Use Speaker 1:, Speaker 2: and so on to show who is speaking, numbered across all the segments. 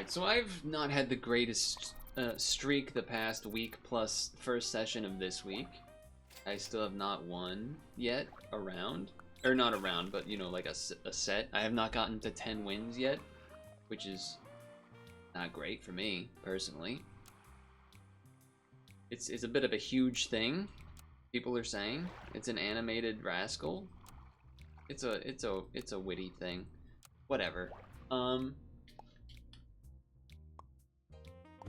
Speaker 1: Alright, so I've not had the greatest streak the past week plus first session of this week. I still have not won yet a round. Or not a round, but you know, like a set. I have not gotten to 10 wins yet, which is not great for me, personally. It's a bit of a huge thing, people are saying. It's an animated rascal. It's a witty thing. Whatever.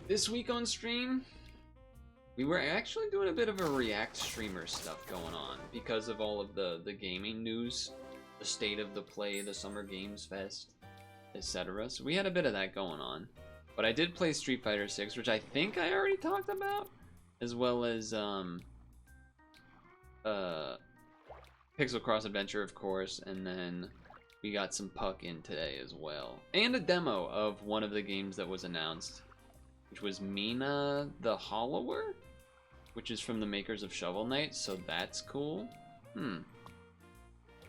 Speaker 1: This week on stream, we were actually doing a bit of a React streamer stuff going on because of all of the gaming news, the state of the play, the Summer Games Fest, etc. So we had a bit of that going on. But I did play Street Fighter 6, which I think I already talked about, as well as Pixel Cross Adventure, of course, and then we got some Puck in today as well. And a demo of one of the games that was announced, which was Mina the Hollower, which is from the makers of Shovel Knight, so that's cool.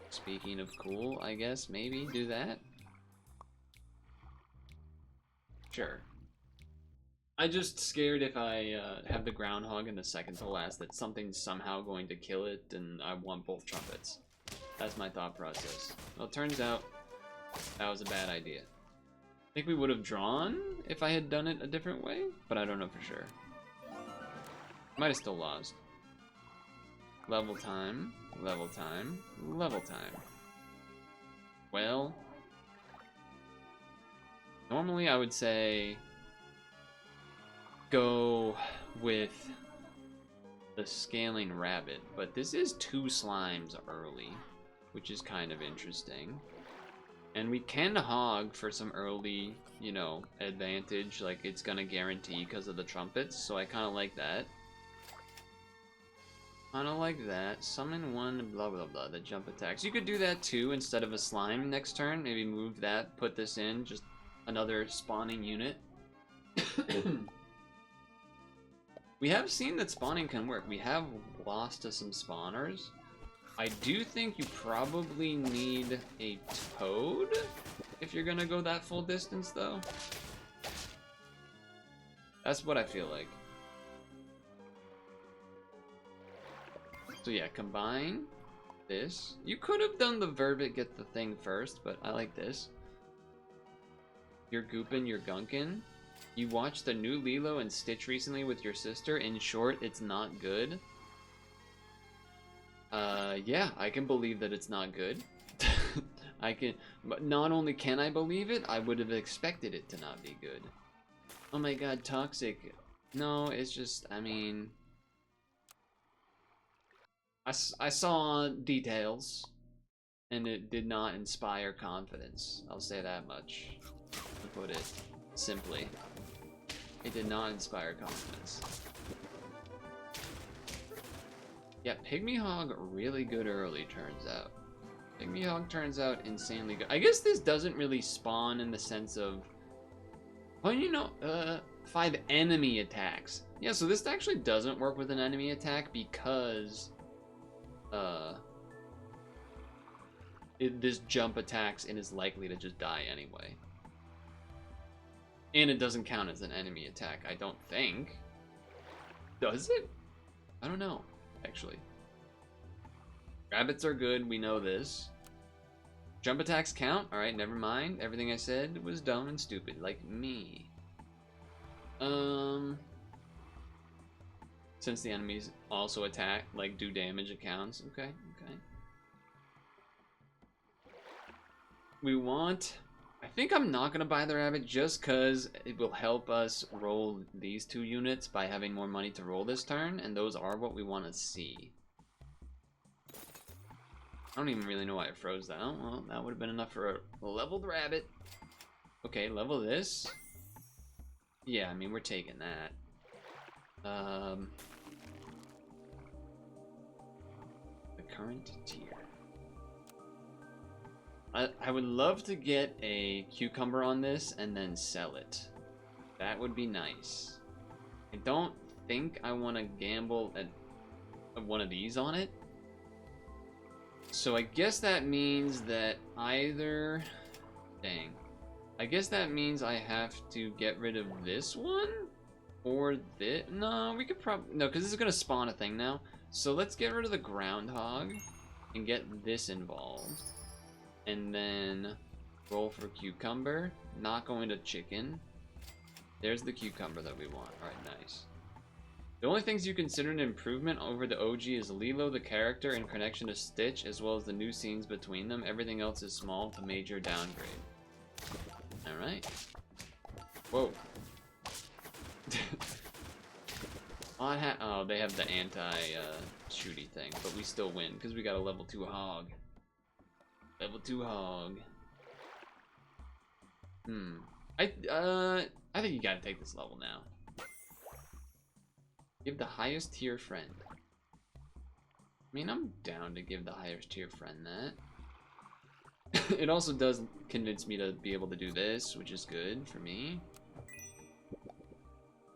Speaker 1: Speaking of cool, I guess maybe do that. Sure. I just scared if I have the groundhog in the second to last that something's somehow going to kill it, and I want both trumpets. That's my thought process. Well, it turns out that was a bad idea. I think we would have drawn if I had done it a different way, but I don't know for sure. Might have still lost. Level time, level time, level time. Well, normally I would say go with the scaling rabbit, but this is 2 slimes early, which is kind of interesting. And we can hog for some early, you know, advantage, like it's gonna guarantee because of the trumpets, so I kind of like that. Kind of like that. Summon one, blah blah blah, the jump attacks. You could do that too instead of a slime next turn. Maybe move that, put this in, just another spawning unit. We have seen that spawning can work. We have lost to some spawners. I do think you probably need a toad if you're gonna go that full distance, though. That's what I feel like. So yeah, combine this. You could have done the Verbit get the thing first, but I like this. You're gooping, you're gunking. You watched the new Lilo and Stitch recently with your sister. In short, it's not good. Yeah, I can believe that it's not good. But not only can I believe it, I would have expected it to not be good. Oh my god, toxic. No, it's just, I mean, I saw details, and it did not inspire confidence. I'll say that much, to put it simply. It did not inspire confidence. Yeah, Pygmy Hog really good early, turns out. Pygmy Hog turns out insanely good. I guess this doesn't really spawn in the sense of, well, you know, 5 enemy attacks. Yeah, so this actually doesn't work with an enemy attack because this jump attacks and is likely to just die anyway. And it doesn't count as an enemy attack, I don't think. Does it? I don't know, actually. Rabbits are good, we know this. Jump attacks count? Alright, never mind. Everything I said was dumb and stupid, like me. Since the enemies also attack, like do damage, it counts. Okay, okay. We want... I think I'm not going to buy the rabbit just because it will help us roll these 2 units by having more money to roll this turn, and those are what we want to see. I don't even really know why I froze that. Oh, well, that would have been enough for a leveled rabbit. Okay, level this. Yeah, I mean, we're taking that. The current tier. I would love to get a cucumber on this and then sell it. That would be nice. I don't think I want to gamble at one of these on it. So I guess that means that either... Dang. I guess that means I have to get rid of this one? Or this? No, we could probably... No, because this is going to spawn a thing now. So let's get rid of the groundhog and get this involved. And then roll for cucumber. Not going to chicken. There's the cucumber that we want. Alright, nice. The only things you consider an improvement over the OG is Lilo, the character, in connection to Stitch, as well as the new scenes between them. Everything else is small to major downgrade. Alright. Whoa. Oh, they have the anti-shooty thing, but we still win, because we got a level 2 hog. Level 2 hog. I think you gotta take this level now. Give the highest tier friend. I mean, I'm down to give the highest tier friend that. It also does convince me to be able to do this, which is good for me.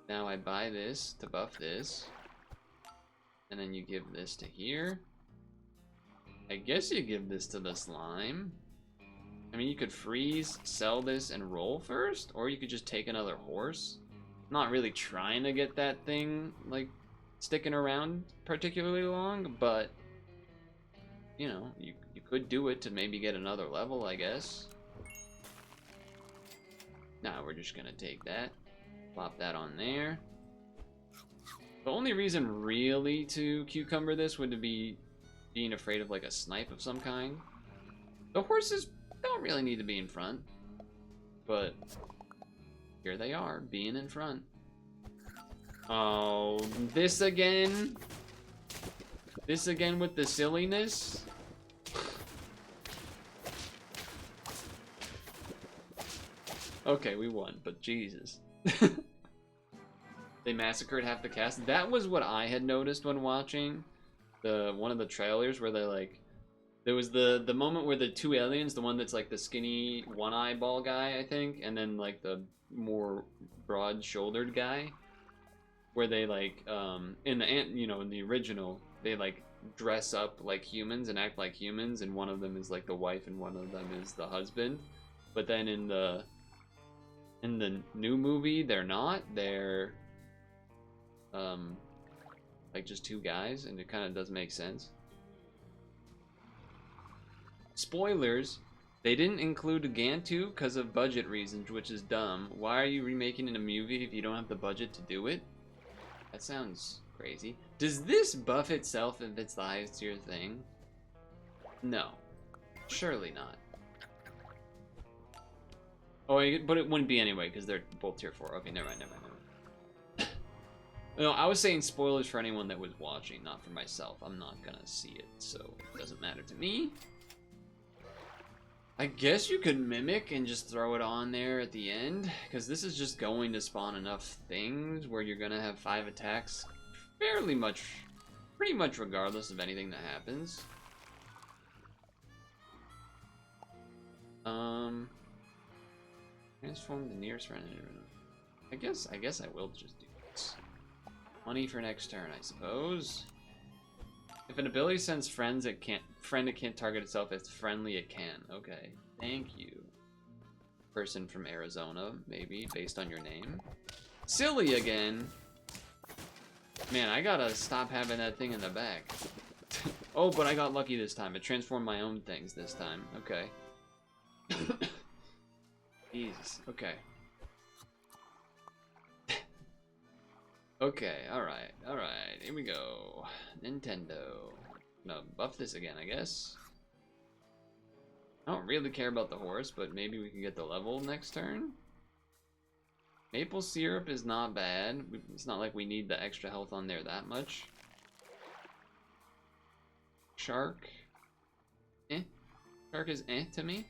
Speaker 1: Now I buy this to buff this. And then you give this to here. I guess you give this to the slime. I mean, you could freeze, sell this, and roll first. Or you could just take another horse. Not really trying to get that thing, like, sticking around particularly long. But, you know, you could do it to maybe get another level, I guess. Now we're just gonna take that. Plop that on there. The only reason really to cucumber this would be being afraid of like a snipe of some kind. The horses don't really need to be in front, but here they are, being in front. Oh, this again? This again with the silliness? Okay, we won, but Jesus. They massacred half the cast. That was what I had noticed when watching one of the trailers where they like there was the moment where the two aliens, the one that's like the skinny one eyeball guy, I think, and then like the more broad-shouldered guy, where they like in the original they like dress up like humans and act like humans, and one of them is like the wife and one of them is the husband. But then in the new movie, they're not. They're like just two guys, and it kind of does make sense. Spoilers, they didn't include Gantu because of budget reasons, which is dumb. Why are you remaking it a movie if you don't have the budget to do it? That sounds crazy. Does this buff itself if it's the highest tier thing? No. Surely not. Oh, but it wouldn't be anyway, because they're both tier 4. Okay, never mind. No, I was saying spoilers for anyone that was watching, not for myself. I'm not gonna see it, so it doesn't matter to me. I guess you could mimic and just throw it on there at the end, because this is just going to spawn enough things where you're gonna have 5 attacks pretty much regardless of anything that happens. Transform the nearest friend. I guess I will just do this. Money for next turn, I suppose. If an ability sends friend it can't target itself. If it's friendly, it can. Okay, thank you. Person from Arizona, maybe based on your name. Silly again. Man, I gotta stop having that thing in the back. Oh, but I got lucky this time. It transformed my own things this time. Okay. Jesus. Okay. Okay, alright. Here we go. Nintendo. No, buff this again, I guess. I don't really care about the horse, but maybe we can get the level next turn. Maple syrup is not bad. It's not like we need the extra health on there that much. Shark. Shark is to me.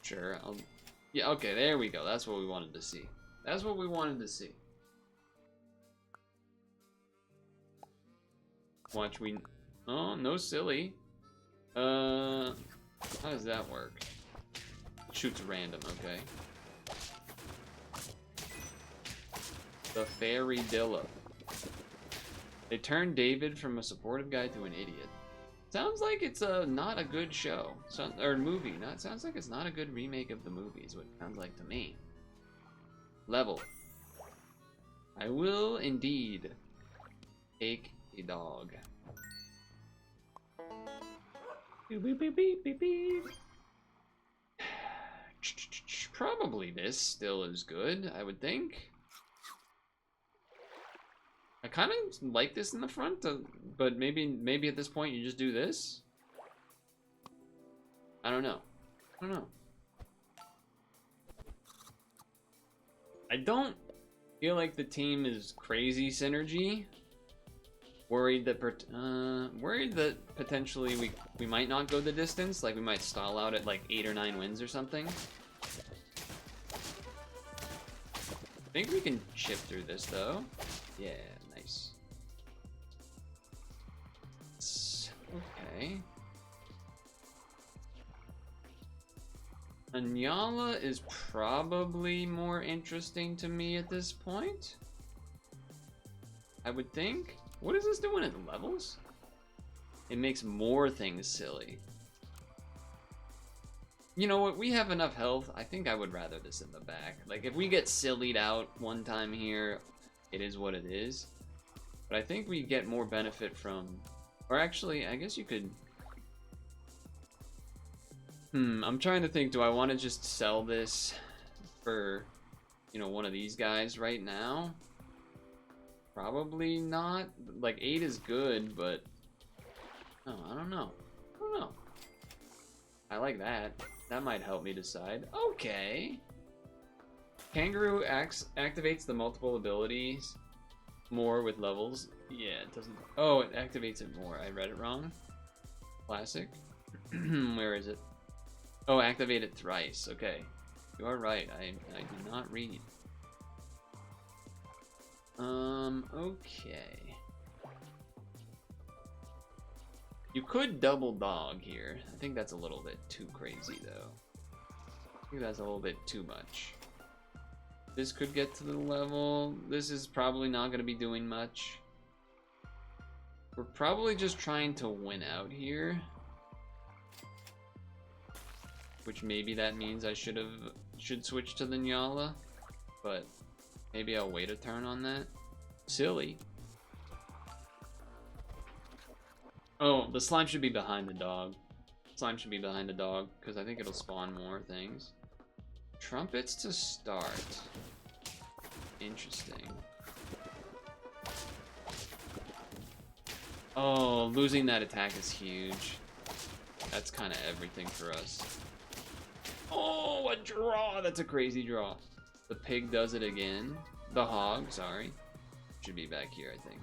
Speaker 1: Sure, yeah, okay, there we go. That's what we wanted to see. That's what we wanted to see. Watch, oh, no silly. How does that work? Shoots random, okay. The Fairy Dilla. They turned David from a supportive guy to an idiot. Sounds like it's not a good show. Or movie. Not sounds like it's not a good remake of the movie is what it sounds like to me. Level. I will indeed take a dog. Beep, beep, beep, beep, beep, beep. Probably this still is good, I would think. I kind of like this in the front, but maybe at this point you just do this. I don't know. I don't know. I don't feel like the team is crazy synergy. Worried that potentially we might not go the distance, like we might stall out at like 8 or 9 wins or something. I think we can chip through this though. Yeah, nice. Okay. Anyala is probably more interesting to me at this point. I would think. What is this doing at the levels? It makes more things silly. You know what? We have enough health. I think I would rather this in the back. Like, if we get sillied out one time here, it is what it is. But I think we get more benefit from... Or actually, I guess you could... I'm trying to think. Do I want to just sell this for, you know, one of these guys right now? Probably not. Like 8 is good, but oh, I don't know. I don't know. I like that. That might help me decide. Okay. Kangaroo activates the multiple abilities more with levels. Yeah, it doesn't. Oh, it activates it more. I read it wrong. Classic. Where is it? Oh, activate it thrice. Okay. You are right. I did not read. Okay. You could double dog here. I think that's a little bit too crazy, though. I think that's a little bit too much. This could get to the level. This is probably not going to be doing much. We're probably just trying to win out here. Which maybe that means I should switch to the Nyala. But maybe I'll wait a turn on that. Silly. Oh, the slime should be behind the dog. Slime should be behind the dog, because I think it'll spawn more things. Trumpets to start. Interesting. Oh, losing that attack is huge. That's kind of everything for us. Oh, a draw! That's a crazy draw. The pig does it again. The hog, sorry. Should be back here, I think.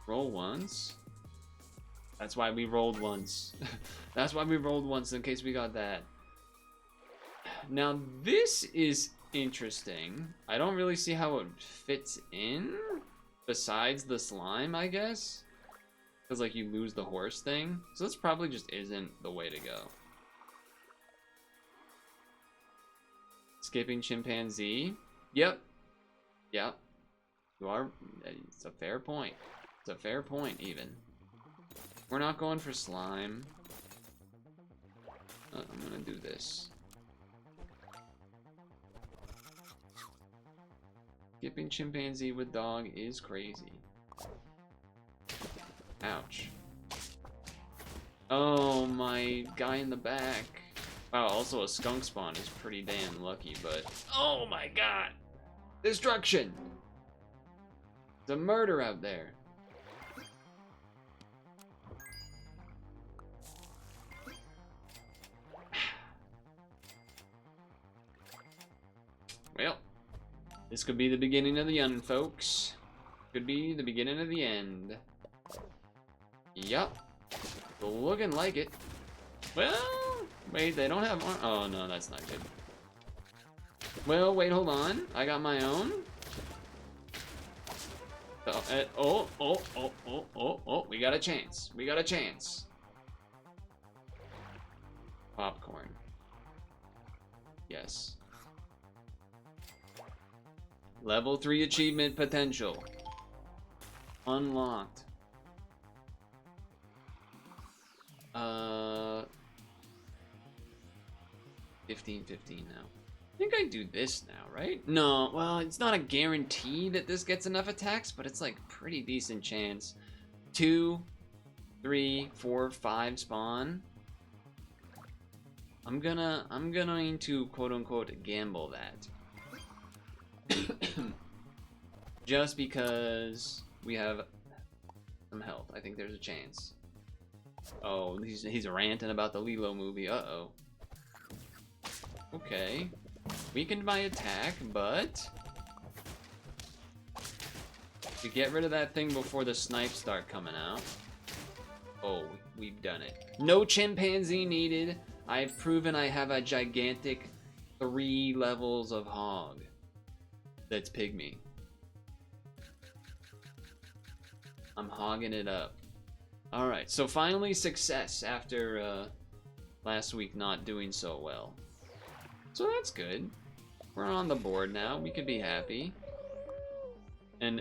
Speaker 1: Roll once. That's why we rolled once. That's why we rolled once, in case we got that. Now, this is interesting. I don't really see how it fits in. Besides the slime, I guess. Because, like, you lose the horse thing. So this probably just isn't the way to go. Skipping chimpanzee. Yep. Yep. You are... It's a fair point. It's a fair point, even. We're not going for slime. I'm gonna do this. Skipping chimpanzee with dog is crazy. Ouch. Oh, my guy in the back. Wow, also a skunk spawn is pretty damn lucky, but... Oh my god! Destruction! There's a murder out there. Well, this could be the beginning of the end, folks. Could be the beginning of the end. Yup. Looking like it. Well, wait, they don't have... Oh, no, that's not good. Well, wait, hold on. I got my own. Oh, we got a chance. We got a chance. Popcorn. Yes. Level 3 achievement potential. Unlocked. 15 now. I think I do this now, right? No, well, it's not a guarantee that this gets enough attacks, but it's like pretty decent chance. 2, 3, 4, 5 spawn. I'm going to quote unquote gamble that. Just because we have some health. I think there's a chance. Oh, he's ranting about the Lilo movie. Uh-oh. Okay. Weakened my attack, but to get rid of that thing before the snipes start coming out. Oh, we've done it. No chimpanzee needed. I've proven I have a gigantic 3 levels of hog. That's pygmy. I'm hogging it up. Alright, so finally success after last week not doing so well. So that's good. We're on the board now. We can be happy. And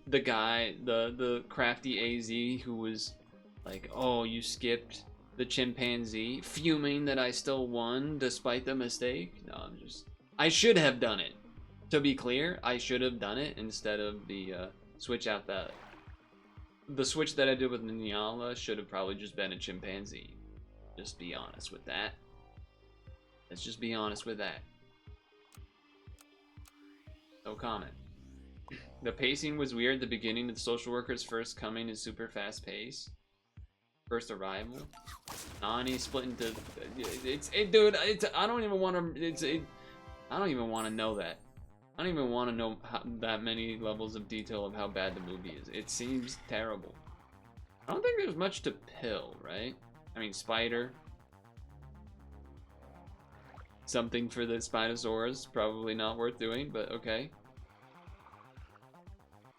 Speaker 1: the guy, the crafty AZ who was like, "Oh, you skipped the chimpanzee," fuming that I still won despite the mistake. No, I should have done it. To be clear, I should have done it instead of the switch out that. The switch that I did with Nyala should have probably just been a chimpanzee. Just be honest with that. Let's just be honest with that. No comment. The pacing was weird. The beginning of the social worker's first coming is super fast pace. First arrival. Nani split into. Dude. I don't even want to. I don't even want to know that. I don't even want to know that many levels of detail of how bad the movie is. It seems terrible. I don't think there's much to pill, right? I mean, spider. Something for the Spinosaurus. Probably not worth doing, but okay.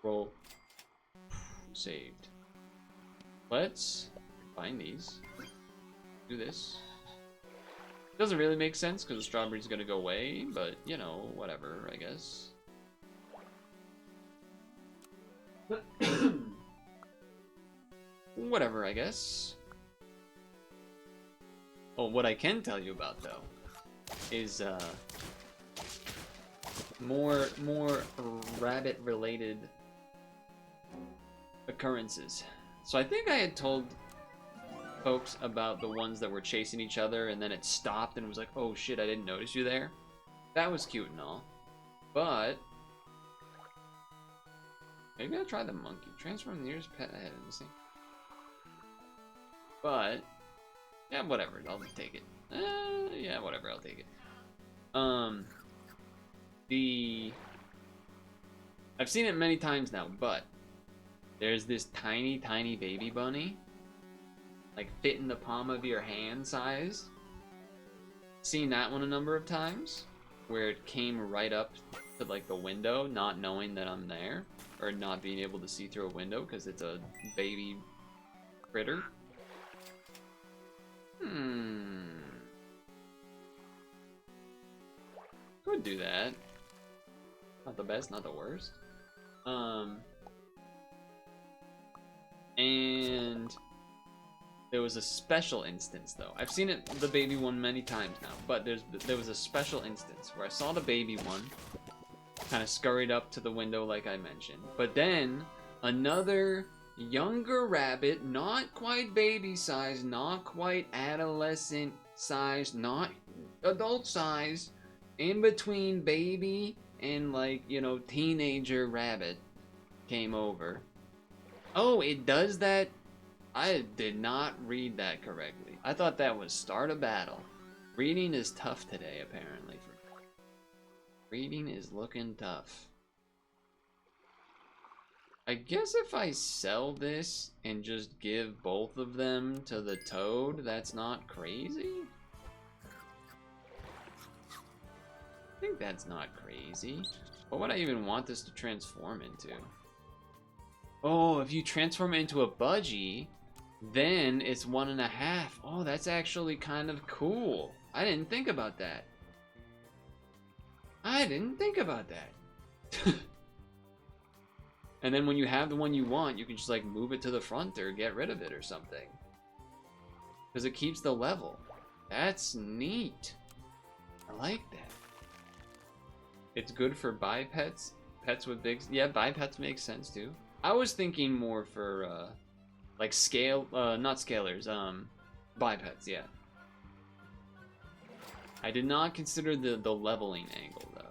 Speaker 1: Roll. Saved. Let's find these. Do this. Doesn't really make sense because the strawberry's gonna go away, but you know, whatever, I guess. Whatever, I guess. Oh, what I can tell you about though is more rabbit related occurrences. So I think I had told folks about the ones that were chasing each other and then it stopped and was like, oh shit, I didn't notice you there. That was cute and all, but maybe I'll try the monkey. Transform the nearest pet ahead of the scene. But yeah, whatever, I'll take it. Yeah, whatever, I'll take it. I've seen it many times now, but there's this tiny baby bunny, like fit in the palm of your hand size. Seen that one a number of times, where it came right up to like the window, not knowing that I'm there, or not being able to see through a window because it's a baby critter. Could do that. Not the best, not the worst. And there was a special instance though. I've seen it, the baby one, many times now, but there was a special instance where I saw the baby one kind of scurried up to the window like I mentioned, but then another younger rabbit, not quite baby size, not quite adolescent size, not adult size, in between baby and like, you know, teenager rabbit came over. Oh, it does that? I did not read that correctly. I thought that was start a battle. Reading is tough today, apparently. Reading is looking tough. I guess if I sell this and just give both of them to the toad, that's not crazy? I think that's not crazy. What would I even want this to transform into? Oh, if you transform it into a budgie, then it's 1.5. Oh, that's actually kind of cool. I didn't think about that. I didn't think about that. And then when you have the one you want, you can just like move it to the front or get rid of it or something. Because it keeps the level. That's neat. I like that. It's good for bipeds. Pets with big... Yeah, bipeds makes sense too. I was thinking more for, like scale... not scalers, bipeds, yeah. I did not consider the leveling angle, though.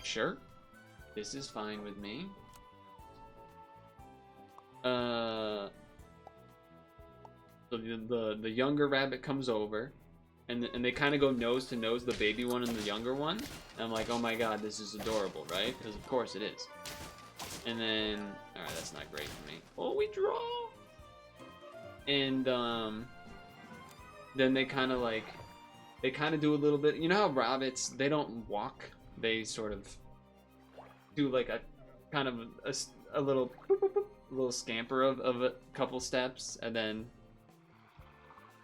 Speaker 1: Sure. This is fine with me. So the younger rabbit comes over, and they kind of go nose to nose, the baby one and the younger one. And I'm like, oh my god, this is adorable, right? Because of course it is. And then, alright, that's not great for me. Oh, we draw! And, then they kind of like, they kind of do a little bit, you know how rabbits, they don't walk, they sort of do like a, kind of a little, little scamper of a couple steps, and then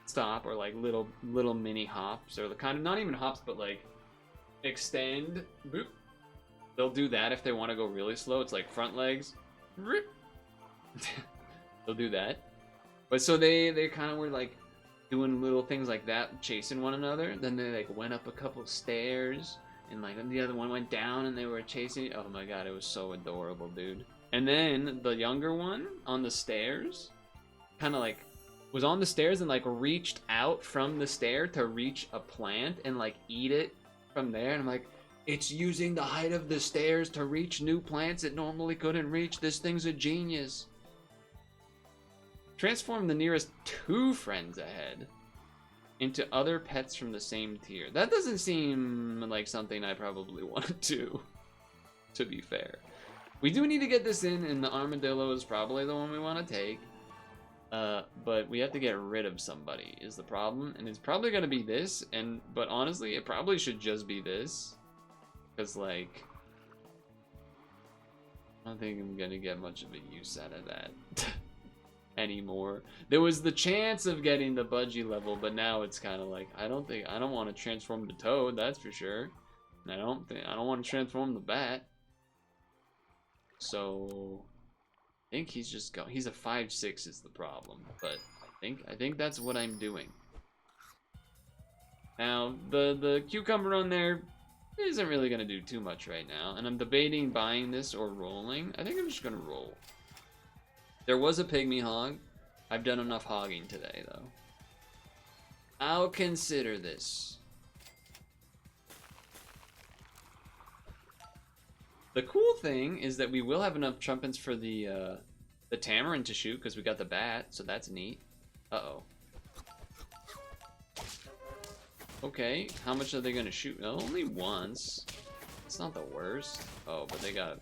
Speaker 1: stop, or like little mini hops, or the kind of, not even hops, but like extend, boop. They'll do that if they want to go really slow. It's like front legs, they'll do that. But so they kind of were like doing little things like that, chasing one another. Then they like went up a couple stairs, and like the other one went down, and they were chasing. Oh my god, it was so adorable, dude. And then the younger one on the stairs, kind of like was on the stairs and like reached out from the stair to reach a plant and like eat it from there. And I'm like, it's using the height of the stairs to reach new plants it normally couldn't reach. This thing's a genius. Transform the nearest 2 friends ahead into other pets from the same tier. That doesn't seem like something I probably want to be fair. We do need to get this in, and the armadillo is probably the one we want to take. But we have to get rid of somebody is the problem, and it's probably gonna be this. But honestly, it probably should just be this, because like I don't think I'm gonna get much of a use out of that anymore. There was the chance of getting the budgie level, but now it's kind of like I don't want to transform the toad, that's for sure. And I don't want to transform the bat. So I think he's just going. He's a 5/6 is the problem, but I think that's what I'm doing. Now the cucumber on there isn't really gonna do too much right now, and I'm debating buying this or rolling. I think I'm just gonna roll. There was a pygmy hog. I've done enough hogging today, though. I'll consider this. The cool thing is that we will have enough trumpets for the tamarin to shoot, because we got the bat, so that's neat. Uh-oh. Okay, how much are they gonna shoot? No, only once. It's not the worst. Oh, but they got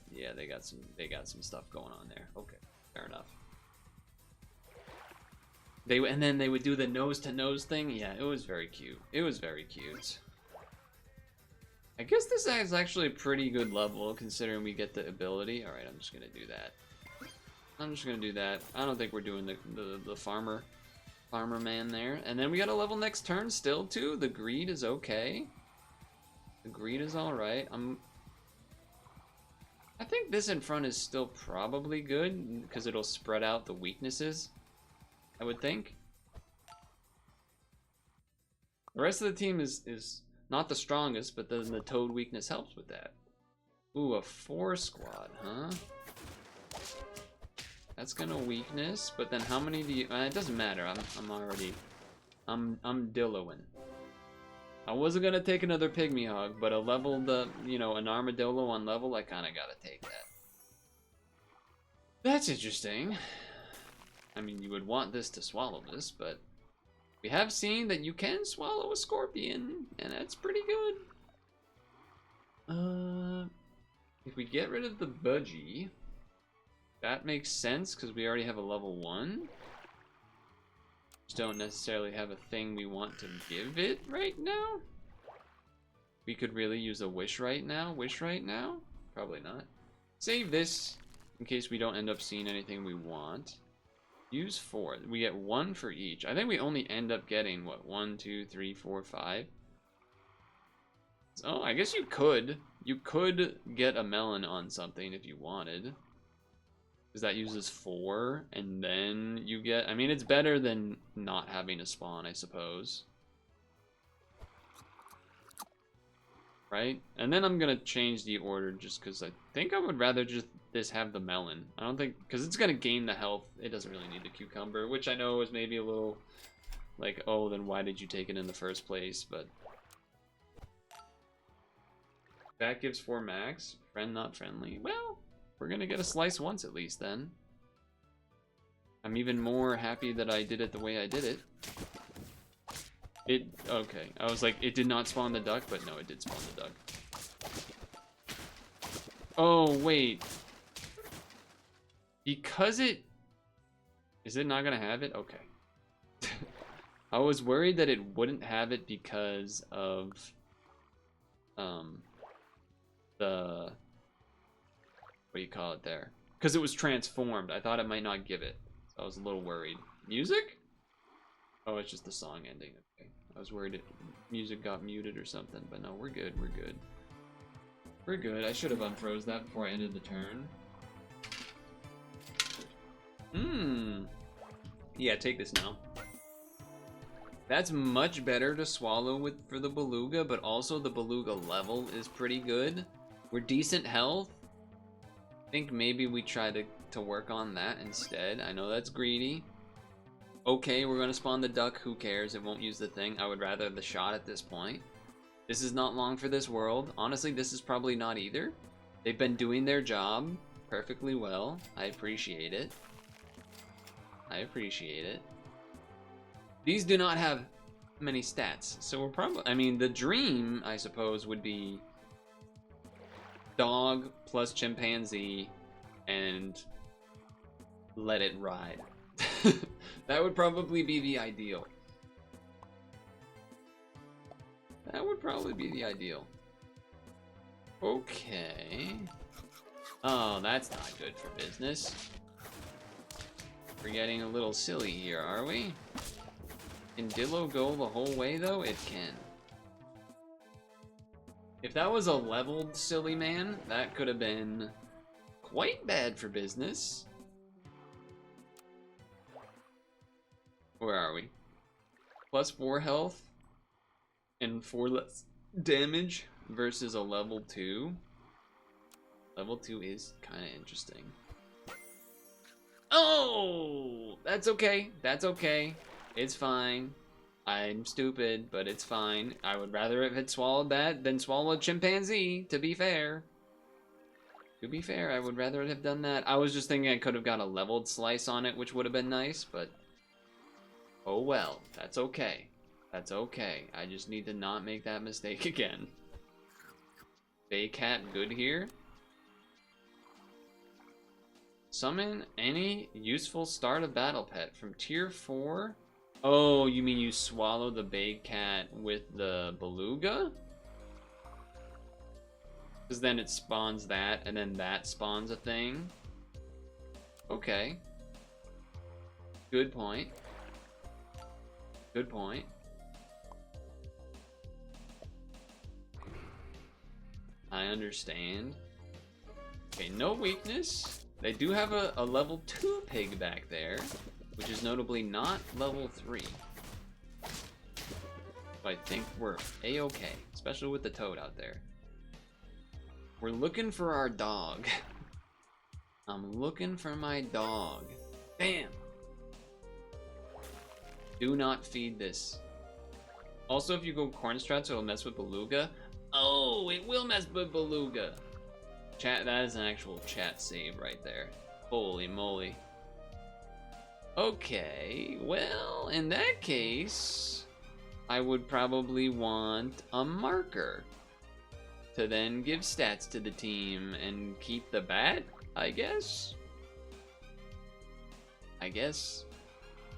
Speaker 1: some stuff going on there. Okay, fair enough. And then they would do the nose to nose thing. Yeah, it was very cute. It was very cute. I guess this is actually a pretty good level considering we get the ability. All right, I'm just gonna do that. I'm just gonna do that. I don't think we're doing the farmer man there. And then we got a level next turn still too. The greed is okay. The greed is all right. I think this in front is still probably good because it'll spread out the weaknesses, I would think. The rest of the team is not the strongest, but then the toad weakness helps with that. Ooh, a 4 squad, huh? That's gonna weakness, but then how many do you... it doesn't matter, I'm dillowing. I wasn't gonna take another pygmy hog, but a leveled, an armadillo on level, I kinda gotta take that. That's interesting. I mean, you would want this to swallow this, but we have seen that you can swallow a scorpion, and that's pretty good. If we get rid of the budgie, that makes sense because we already have a level 1. Just don't necessarily have a thing we want to give it right now. We could really use a wish right now. Wish right now? Probably not. Save this in case we don't end up seeing anything we want. Use 4. We get 1 for each. I think we only end up getting, what, 1, 2, 3, 4, 5? Oh, I guess you could. You could get a melon on something if you wanted. Because that uses 4, and then you get... I mean, it's better than not having a spawn, I suppose. Right? And then I'm gonna change the order just because I think I would rather just this have the melon. I don't think... Because it's gonna gain the health. It doesn't really need the cucumber, which I know is maybe a little... Like, oh, then why did you take it in the first place? But... That gives 4 max. Friend not friendly. Well, we're gonna get a slice once at least then. I'm even more happy that I did it the way I did it. Okay. I was like, it did not spawn the duck, but no, it did spawn the duck. Oh, wait. Because it... Is it not gonna have it? Okay. I was worried that it wouldn't have it because of... the... What do you call it there? Because it was transformed. I thought it might not give it. So I was a little worried. Music? Oh, it's just the song ending. Okay. I was worried music got muted or something, but no, we're good, we're good. We're good. I should have unfroze that before I ended the turn. Yeah, take this now. That's much better to swallow for the beluga, but also the beluga level is pretty good. We're decent health. I think maybe we try to work on that instead. I know that's greedy. Okay, we're gonna spawn the duck, who cares? It won't use the thing. I would rather the shot at this point. This is not long for this world. Honestly, this is probably not either. They've been doing their job perfectly well. I appreciate it. I appreciate it. These do not have many stats, so we're probably... I mean, the dream, I suppose, would be dog plus chimpanzee and let it ride. That would probably be the ideal. That would probably be the ideal. Okay. Oh, that's not good for business. We're getting a little silly here, are we? Can Dillo go the whole way, though? It can. If that was a leveled silly man, that could have been quite bad for business. Where are we? Plus 4 health and 4 less damage versus a level 2. Level 2 is kind of interesting. Oh! That's okay. That's okay. It's fine. I'm stupid, but it's fine. I would rather it had swallowed that than swallow a chimpanzee, to be fair. To be fair, I would rather it have done that. I was just thinking I could have got a leveled slice on it, which would have been nice, but... Oh well, that's okay. That's okay. I just need to not make that mistake again. Baycat good here. Summon any useful start a battle pet from tier 4. Oh, you mean you swallow the Baycat with the beluga? Because then it spawns that, and then that spawns a thing. Okay. Good point. Good point. I understand. Okay, no weakness. They do have a level 2 pig back there, which is notably not level 3. So I think we're a-okay, especially with the toad out there. We're looking for our dog. I'm looking for my dog. Bam! Do not feed this. Also, if you go corn strats, it'll mess with beluga. Oh, it will mess with beluga. Chat, that is an actual chat save right there. Holy moly. Okay, well, in that case, I would probably want a marker to then give stats to the team and keep the bat, I guess? I guess.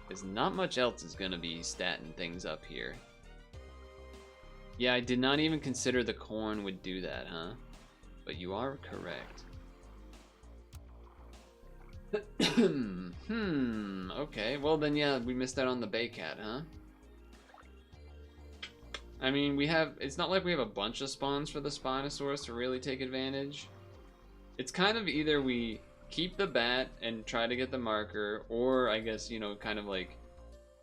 Speaker 1: Because not much else is going to be statting things up here. Yeah, I did not even consider the corn would do that, huh? But you are correct. Okay, well then yeah, we missed out on the Bay Cat, huh? I mean, it's not like we have a bunch of spawns for the Spinosaurus to really take advantage. It's kind of either we keep the bat and try to get the marker, or I guess, you know, kind of like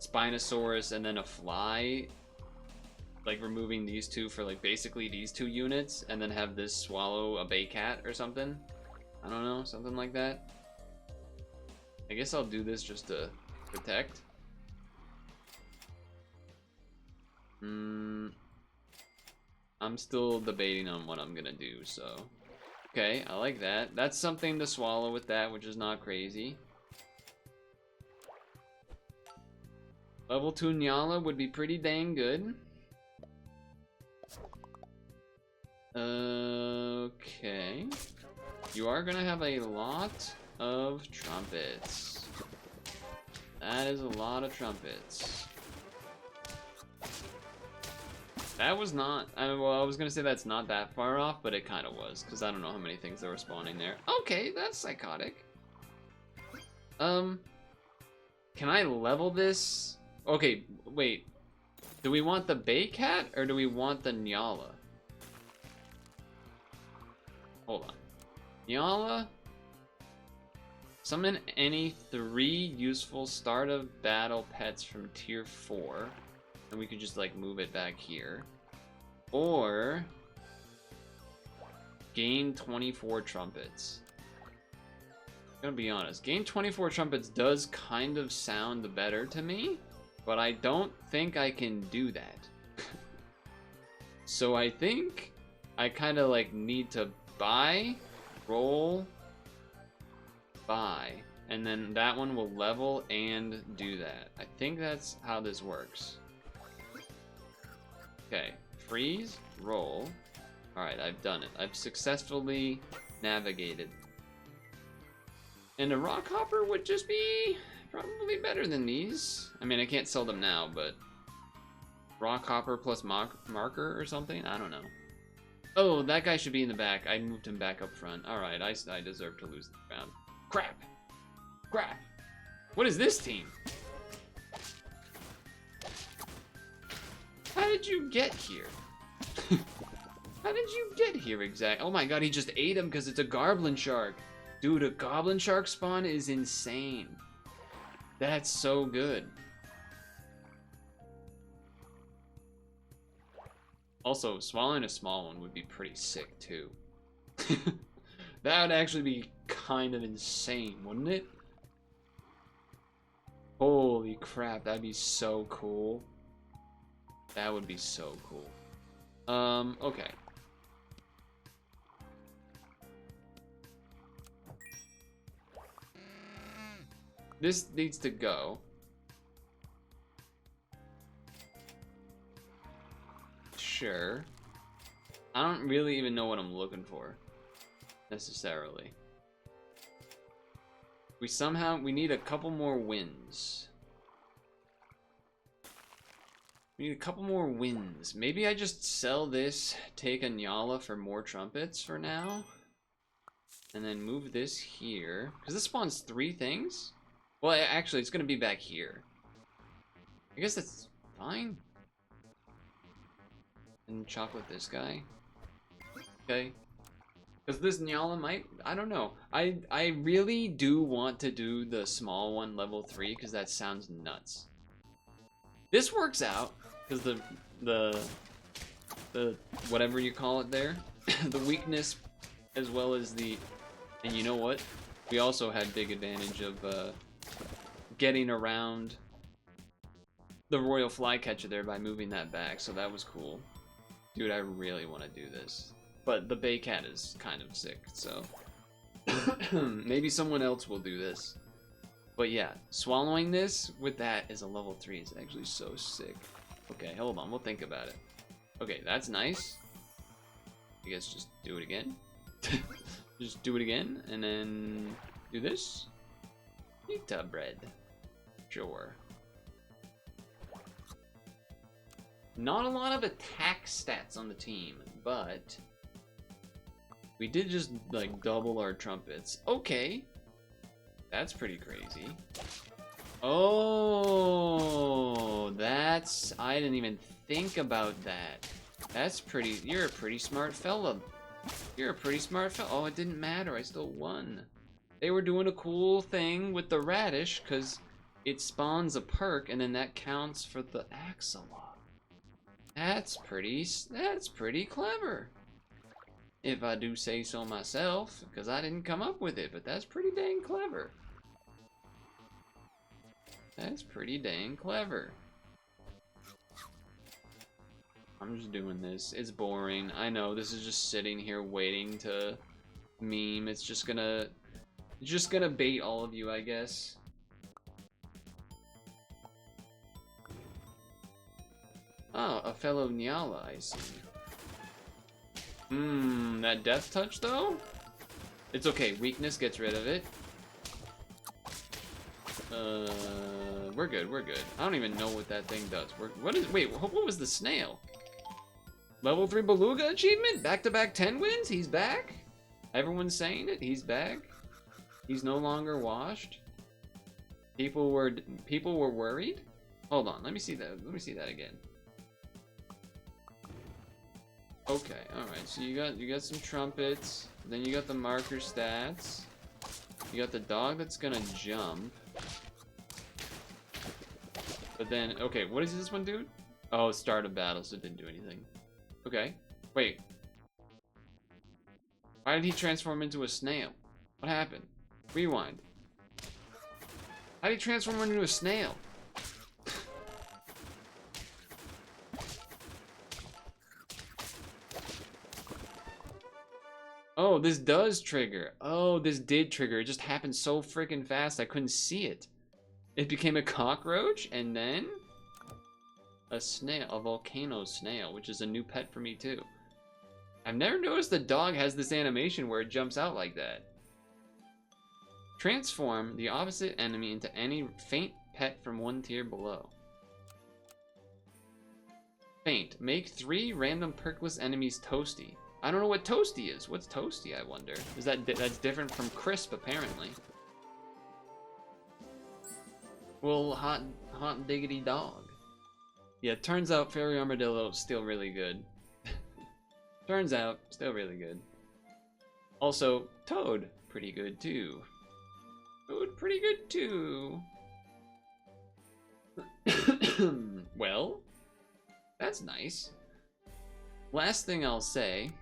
Speaker 1: Spinosaurus and then a fly, like removing these two for like basically these two units, and then have this swallow a Bay Cat or something. I don't know, something like that. I guess I'll do this just to protect. I'm still debating on what I'm gonna do, so. Okay, I like that. That's something to swallow with that, which is not crazy. Level 2 Nyala would be pretty dang good. Okay. You are gonna have a lot of trumpets. That is a lot of trumpets. That was not, well, I was gonna say that's not that far off, but it kind of was, because I don't know how many things there were spawning there. Okay, that's psychotic. Can I level this? Okay, wait. Do we want the Bay Cat, or do we want the Nyala? Hold on. Nyala. Summon any 3 useful start of battle pets from tier 4. And we could just like move it back here. Or gain 24 trumpets. I'm gonna be honest, gain 24 trumpets does kind of sound better to me, but I don't think I can do that. So I think I kind of like need to buy, roll, buy, and then that one will level and do that. I think that's how this works. Okay, freeze, roll. Alright, I've done it. I've successfully navigated. And a rock hopper would just be probably better than these. I mean, I can't sell them now, but rock hopper plus marker or something? I don't know. Oh, that guy should be in the back. I moved him back up front. Alright, I deserve to lose the round. Crap! Crap! What is this team? How did you get here? How did you get here exactly? Oh my god, he just ate him because it's a goblin shark. Dude, a goblin shark spawn is insane. That's so good. Also, swallowing a small one would be pretty sick too. That would actually be kind of insane, wouldn't it? Holy crap, that'd be so cool. That would be so cool. Okay. This needs to go. Sure. I don't really even know what I'm looking for, necessarily. We need a couple more wins. We need a couple more wins. Maybe I just sell this, take a Nyala for more trumpets for now. And then move this here. Because this spawns 3 things? Well, actually, it's going to be back here. I guess that's fine. And chocolate this guy. Okay. Because this Nyala might... I don't know. I really do want to do the small one, level 3, because that sounds nuts. This works out. Because the whatever you call it there, the weakness as well as the, and you know what? We also had big advantage of getting around the royal flycatcher there by moving that back, so that was cool. Dude, I really want to do this. But the Bay Cat is kind of sick, so maybe someone else will do this. But yeah, swallowing this with that as a level 3 is actually so sick. Okay, hold on, we'll think about it. Okay, that's nice. I guess just do it again. Just do it again, and then do this. Pita bread. Sure. Not a lot of attack stats on the team, but we did just, like, double our trumpets. Okay. That's pretty crazy. Oh, that's... I didn't even think about that. That's pretty... You're a pretty smart fella. You're a pretty smart fella. Oh, it didn't matter. I still won. They were doing a cool thing with the radish, because it spawns a perk, and then that counts for the axolotl. That's pretty clever. If I do say so myself, because I didn't come up with it, but that's pretty dang clever. That's pretty dang clever. I'm just doing this. It's boring. I know, this is just sitting here waiting to meme. It's just gonna bait all of you, I guess. Oh, a fellow Nyala, I see. That death touch though? It's okay, weakness gets rid of it. We're good, we're good. I don't even know what that thing does. Wait, what was the snail? Level 3 Beluga achievement? Back-to-back 10 wins? He's back? Everyone's saying it, he's back? He's no longer washed? People were worried? Hold on, let me see that again. Okay, alright, so you got some trumpets, then you got the marker stats, you got the dog that's gonna jump. But then, okay, what does this one do? Oh, start a battle, so it didn't do anything. Okay, wait. Why did he transform into a snail? What happened? Rewind. How did he transform into a snail? Oh, this does trigger. Oh, this did trigger. It just happened so freaking fast I couldn't see it. It became a cockroach and then a snail, a volcano snail, which is a new pet for me too. I've never noticed the dog has this animation where it jumps out like that. Transform the opposite enemy into any faint pet from one tier below. Faint. Make 3 random perkless enemies toasty. I don't know what toasty is. What's toasty, I wonder? Is that's different from crisp, apparently. Well, hot diggity dog. Yeah, turns out Fairy Armadillo is still really good. Turns out, still really good. Also, Toad, pretty good too. Toad, pretty good too. Well, that's nice. Last thing I'll say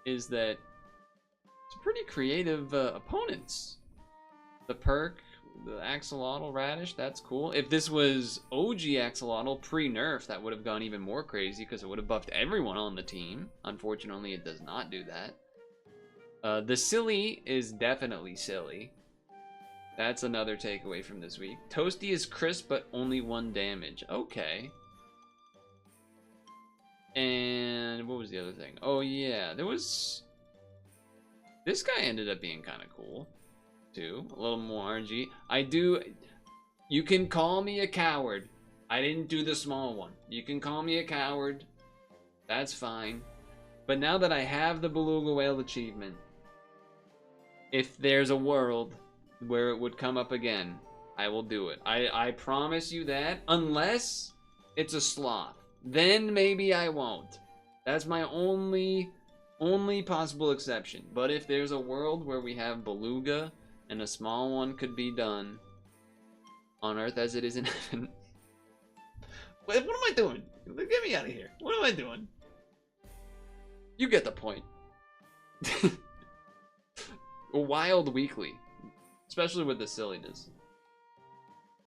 Speaker 1: is that it's pretty creative opponents. The perk, the axolotl radish, that's cool. If this was OG axolotl pre-nerf, that would have gone even more crazy because it would have buffed everyone on the team. Unfortunately, it does not do that. The silly is definitely silly. That's another takeaway from this week. Toasty is crisp, but only 1 damage. Okay. And what was the other thing? Oh yeah, there was... This guy ended up being kind of cool, too. A little more RNG. You can call me a coward. I didn't do the small one. You can call me a coward. That's fine. But now that I have the Beluga Whale achievement, if there's a world where it would come up again, I will do it. I promise you that. Unless it's a sloth. Then maybe I won't. That's my only possible exception. But if there's a world where we have Beluga and a small one could be done on Earth as it is in heaven. What am I doing? Get me out of here. What am I doing? You get the point. A wild weekly. Especially with the silliness.